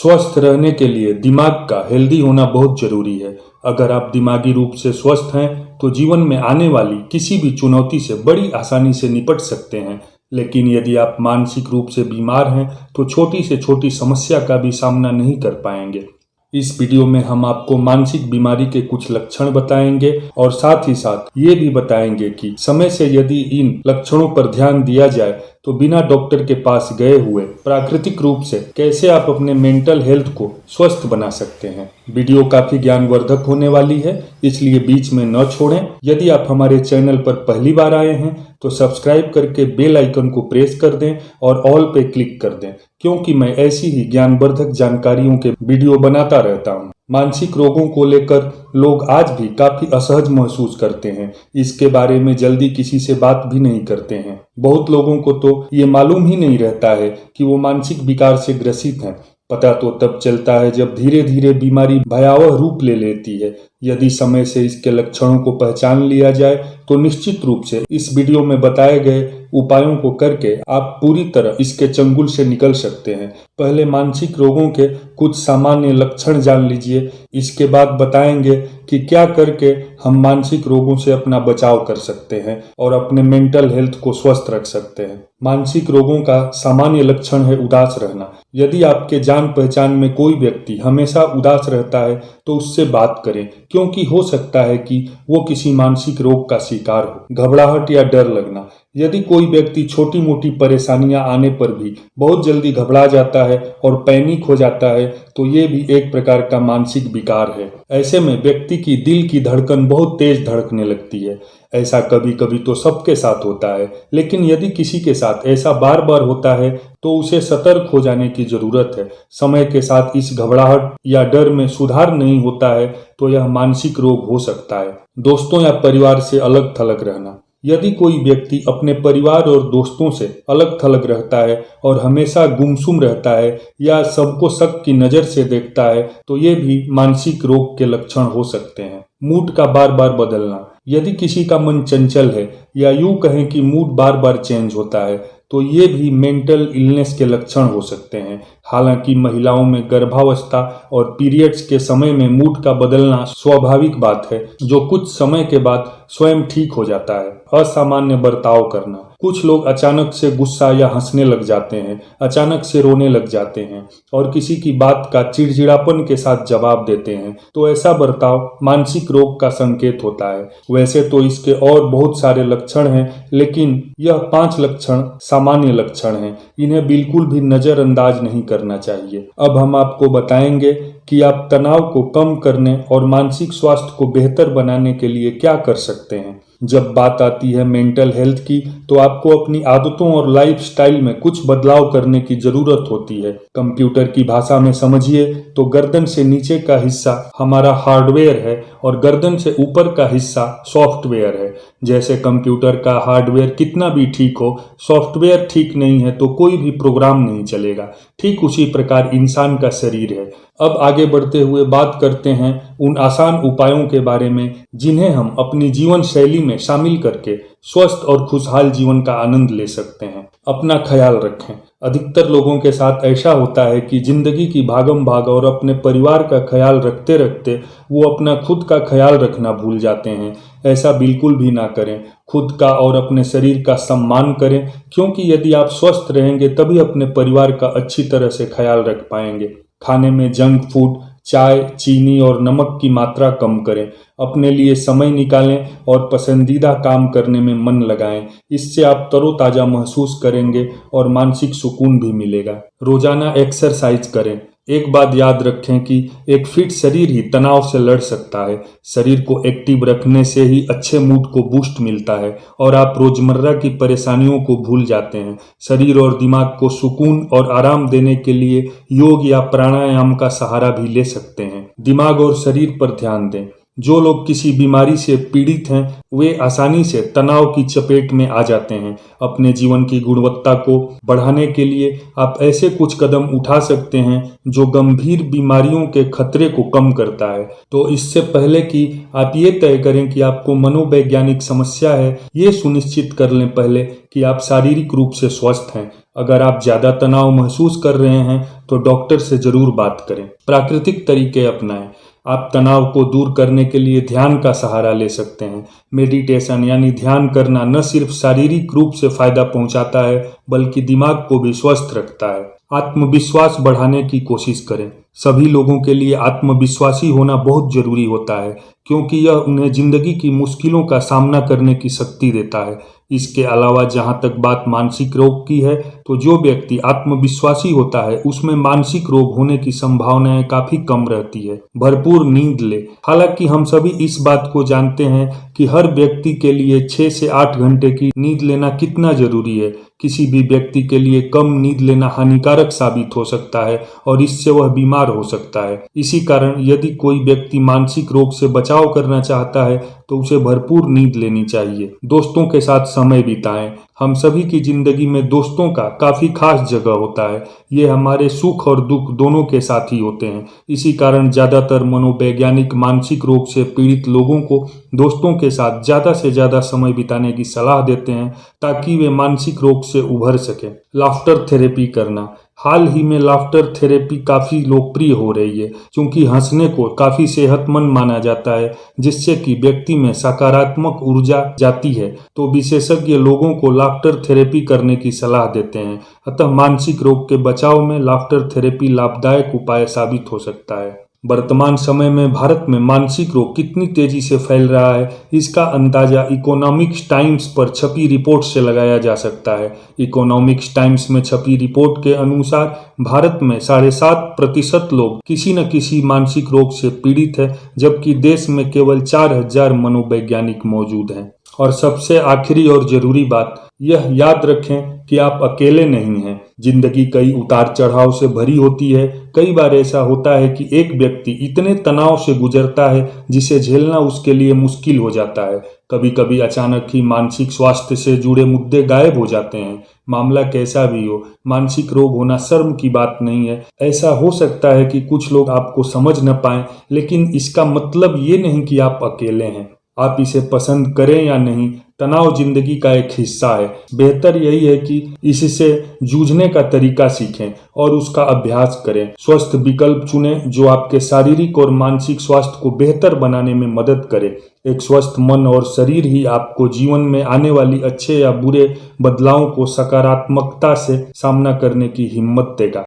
स्वस्थ रहने के लिए दिमाग का हेल्दी होना बहुत जरूरी है। अगर आप दिमागी रूप से स्वस्थ हैं तो जीवन में आने वाली किसी भी चुनौती से बड़ी आसानी से निपट सकते हैं। लेकिन यदि आप मानसिक रूप से बीमार हैं तो छोटी से छोटी समस्या का भी सामना नहीं कर पाएंगे। इस वीडियो में हम आपको मानसिक बीमारी के कुछ लक्षण बताएंगे और साथ ही साथ ये भी बताएंगे कि समय से यदि इन लक्षणों पर ध्यान दिया जाए तो बिना डॉक्टर के पास गए हुए प्राकृतिक रूप से कैसे आप अपने मेंटल हेल्थ को स्वस्थ बना सकते हैं। वीडियो काफी ज्ञानवर्धक होने वाली है, इसलिए बीच में न छोड़ें। यदि आप हमारे चैनल पर पहली बार आए हैं तो सब्सक्राइब करके बेल आइकन को प्रेस कर दें और ऑल पे क्लिक कर दें, क्योंकि मैं ऐसी ही ज्ञानवर्धक जानकारियों के वीडियो बनाता रहता हूं। मानसिक रोगों को लेकर लोग आज भी काफी असहज महसूस करते हैं। इसके बारे में जल्दी किसी से बात भी नहीं करते हैं। बहुत लोगों को तो ये मालूम ही नहीं रहता है कि वो मानसिक विकार से ग्रसित हैं। पता तो तब चलता है जब धीरे धीरे बीमारी भयावह रूप ले लेती है। यदि समय से इसके लक्षणों को पहचान लिया जाए तो निश्चित रूप से इस वीडियो में बताए गए उपायों को करके आप पूरी तरह इसके चंगुल से निकल सकते हैं। पहले मानसिक रोगों के कुछ सामान्य लक्षण जान लीजिए, इसके बाद बताएंगे कि क्या करके हम मानसिक रोगों से अपना बचाव कर सकते हैं और अपने मेंटल हेल्थ को स्वस्थ रख सकते हैं। मानसिक रोगों का सामान्य लक्षण है उदास रहना। यदि आपके जान पहचान में कोई व्यक्ति हमेशा उदास रहता है तो उससे बात करें, क्योंकि हो सकता है कि वो किसी मानसिक रोग का शिकार हो। घबराहट या डर लगना। यदि कोई व्यक्ति छोटी मोटी परेशानियां आने पर भी बहुत जल्दी घबरा जाता है और पैनिक हो जाता है तो ये भी एक प्रकार का मानसिक विकार है। ऐसे में व्यक्ति की दिल की धड़कन बहुत तेज धड़कने लगती है। ऐसा कभी कभी तो सबके साथ होता है, लेकिन यदि किसी के साथ ऐसा बार बार होता है तो उसे सतर्क हो जाने की जरूरत है। समय के साथ इस घबराहट या डर में सुधार नहीं होता है तो यह मानसिक रोग हो सकता है। दोस्तों या परिवार से अलग थलग रहना। यदि कोई व्यक्ति अपने परिवार और दोस्तों से अलग थलग रहता है और हमेशा गुमसुम रहता है या सबको शक की नज़र से देखता है तो ये भी मानसिक रोग के लक्षण हो सकते हैं। मूड का बार बार बदलना। यदि किसी का मन चंचल है या यूं कहें कि मूड बार बार चेंज होता है तो ये भी मेंटल इलनेस के लक्षण हो सकते हैं। हालांकि महिलाओं में गर्भावस्था और पीरियड्स के समय में मूड का बदलना स्वाभाविक बात है, जो कुछ समय के बाद स्वयं ठीक हो जाता है। असामान्य बर्ताव करना। कुछ लोग अचानक से गुस्सा या हंसने लग जाते हैं, अचानक से रोने लग जाते हैं और किसी की बात का चिड़चिड़ापन के साथ जवाब देते हैं, तो ऐसा बर्ताव मानसिक रोग का संकेत होता है। वैसे तो इसके और बहुत सारे लक्षण हैं, लेकिन यह 5 लक्षण सामान्य लक्षण हैं। इन्हें बिल्कुल भी नजरअंदाज नहीं करना चाहिए। अब हम आपको बताएंगे कि आप तनाव को कम करने और मानसिक स्वास्थ्य को बेहतर बनाने के लिए क्या कर सकते हैं। जब बात आती है मेंटल हेल्थ की तो आपको अपनी आदतों और लाइफस्टाइल में कुछ बदलाव करने की जरूरत होती है। कंप्यूटर की भाषा में समझिए तो गर्दन से नीचे का हिस्सा हमारा हार्डवेयर है और गर्दन से ऊपर का हिस्सा सॉफ्टवेयर है। जैसे कंप्यूटर का हार्डवेयर कितना भी ठीक हो, सॉफ्टवेयर ठीक नहीं है तो कोई भी प्रोग्राम नहीं चलेगा। ठीक उसी प्रकार इंसान का शरीर है। अब आगे बढ़ते हुए बात करते हैं उन आसान उपायों के बारे में जिन्हें हम अपनी जीवन शैली में शामिल करके स्वस्थ और खुशहाल जीवन का आनंद ले सकते हैं। अपना ख्याल रखें। अधिकतर लोगों के साथ ऐसा होता है कि जिंदगी की भागम भाग और अपने परिवार का ख्याल रखते रखते वो अपना खुद का ख्याल रखना भूल जाते हैं। ऐसा बिल्कुल भी ना करें। खुद का और अपने शरीर का सम्मान करें, क्योंकि यदि आप स्वस्थ रहेंगे तभी अपने परिवार का अच्छी तरह से ख्याल रख पाएंगे। खाने में जंक फूड, चाय, चीनी और नमक की मात्रा कम करें। अपने लिए समय निकालें और पसंदीदा काम करने में मन लगाएं। इससे आप तरोताजा महसूस करेंगे और मानसिक सुकून भी मिलेगा। रोजाना एक्सरसाइज करें। एक बात याद रखें कि एक फिट शरीर ही तनाव से लड़ सकता है। शरीर को एक्टिव रखने से ही अच्छे मूड को बूस्ट मिलता है और आप रोजमर्रा की परेशानियों को भूल जाते हैं। शरीर और दिमाग को सुकून और आराम देने के लिए योग या प्राणायाम का सहारा भी ले सकते हैं। दिमाग और शरीर पर ध्यान दें। जो लोग किसी बीमारी से पीड़ित हैं वे आसानी से तनाव की चपेट में आ जाते हैं। अपने जीवन की गुणवत्ता को बढ़ाने के लिए आप ऐसे कुछ कदम उठा सकते हैं जो गंभीर बीमारियों के खतरे को कम करता है। तो इससे पहले कि आप ये तय करें कि आपको मनोवैज्ञानिक समस्या है, ये सुनिश्चित कर लें पहले कि आप शारीरिक रूप से स्वस्थ हैं। अगर आप ज्यादा तनाव महसूस कर रहे हैं तो डॉक्टर से जरूर बात करें। प्राकृतिक तरीके अपनाएं। आप तनाव को दूर करने के लिए ध्यान का सहारा ले सकते हैं। मेडिटेशन यानी ध्यान करना न सिर्फ शारीरिक रूप से फायदा पहुंचाता है बल्कि दिमाग को भी स्वस्थ रखता है। आत्मविश्वास बढ़ाने की कोशिश करें। सभी लोगों के लिए आत्मविश्वासी होना बहुत जरूरी होता है क्योंकि यह उन्हें जिंदगी की मुश्किलों का सामना करने की शक्ति देता है। इसके अलावा जहां तक बात मानसिक रोग की है तो जो व्यक्ति आत्मविश्वासी होता है उसमें मानसिक रोग होने की संभावनाएं काफी कम रहती है। भरपूर नींद ले। हालांकि हम सभी इस बात को जानते हैं कि हर व्यक्ति के लिए 6 से 8 घंटे की नींद लेना कितना जरूरी है। किसी भी व्यक्ति के लिए कम नींद लेना हानिकारक साबित हो सकता है और इससे वह बीमार हो सकता है। इसी कारण यदि कोई व्यक्ति मानसिक रोग से बचाव करना चाहता है तो उसे भरपूर नींद लेनी चाहिए। दोस्तों के साथ समय बिताएं। हम सभी की जिंदगी में दोस्तों का काफी खास जगह होता है। ये हमारे सुख और दुख दोनों के साथ ही होते हैं। इसी कारण ज्यादातर मनोवैज्ञानिक मानसिक रोग से पीड़ित लोगों को दोस्तों के साथ ज्यादा से ज्यादा समय बिताने की सलाह देते हैं ताकि वे मानसिक रोग से उभर सके। लाफ्टर थेरेपी करना। हाल ही में लाफ्टर थेरेपी काफी लोकप्रिय हो रही है क्योंकि हंसने को काफी सेहतमंद माना जाता है जिससे कि व्यक्ति में सकारात्मक ऊर्जा जाती है। तो विशेषज्ञ लोगों को लाफ्टर थेरेपी करने की सलाह देते हैं। अतः मानसिक रोग के बचाव में लाफ्टर थेरेपी लाभदायक उपाय साबित हो सकता है। वर्तमान समय में भारत में मानसिक रोग कितनी तेजी से फैल रहा है इसका अंदाजा इकोनॉमिक्स टाइम्स पर छपी रिपोर्ट से लगाया जा सकता है। इकोनॉमिक्स टाइम्स में छपी रिपोर्ट के अनुसार भारत में 7.5% लोग किसी न किसी मानसिक रोग से पीड़ित है जबकि देश में केवल 4,000 मनोवैज्ञानिक मौजूद हैं। और सबसे आखिरी और जरूरी बात यह याद रखें कि आप अकेले नहीं हैं। जिंदगी कई उतार चढ़ाव से भरी होती है। कई बार ऐसा होता है कि एक व्यक्ति इतने तनाव से गुजरता है जिसे झेलना उसके लिए मुश्किल हो जाता है। कभी कभी अचानक ही मानसिक स्वास्थ्य से जुड़े मुद्दे गायब हो जाते हैं। मामला कैसा भी हो, मानसिक रोग होना शर्म की बात नहीं है। ऐसा हो सकता है कि कुछ लोग आपको समझ न पाएं, लेकिन इसका मतलब ये नहीं कि आप अकेले हैं। आप इसे पसंद करें या नहीं, तनाव जिंदगी का एक हिस्सा है। बेहतर यही है कि इससे जूझने का तरीका सीखें और उसका अभ्यास करें। स्वस्थ विकल्प चुनें जो आपके शारीरिक और मानसिक स्वास्थ्य को बेहतर बनाने में मदद करे। एक स्वस्थ मन और शरीर ही आपको जीवन में आने वाली अच्छे या बुरे बदलावों को सकारात्मकता से सामना करने की हिम्मत देगा।